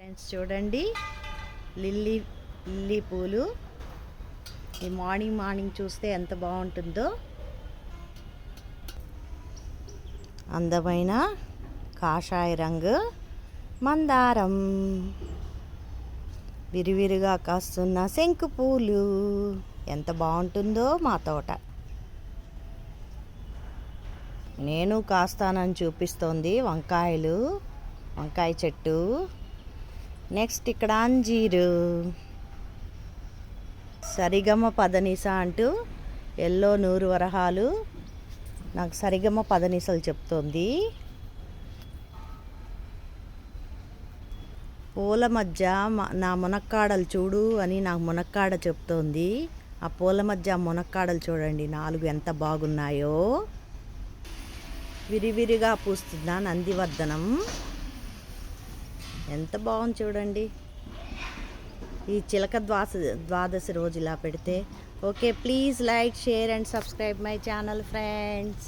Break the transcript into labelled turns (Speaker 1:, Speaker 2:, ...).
Speaker 1: Friends చూడండి, lily పూలు ఈ మార్నింగ్ చూస్తే ఎంత బాగుంటుందో. అందమైన కాషాయ రంగు మందారం, విరివిరిగా కాస్తున్న శంకు పూలు, ఎంత బాగుంటుందో మా తోట. నేను కాస్తానని చూపిస్తోంది వంకాయ చెట్టు. నెక్స్ట్ ఇక్కడ అంజీరు, సరిగమ పదనిస అంటూ ఎల్లో నూరు వరహాలు నాకు సరిగమ పదనిసలు చెప్తోంది. పూల మధ్య నా మునక్కాడలు చూడు అని నాకు మునక్కాడ చెప్తోంది. ఆ పూల మధ్య మునక్కాడలు చూడండి 4 ఎంత బాగున్నాయో. విరివిరిగా పూస్తున్న నందివర్ధనం ఎంత బాగుంది చూడండి. ఈ చిలక ద్వాదశి రోజు ఇలా పెడితే. Okay, please like, share and subscribe my channel friends.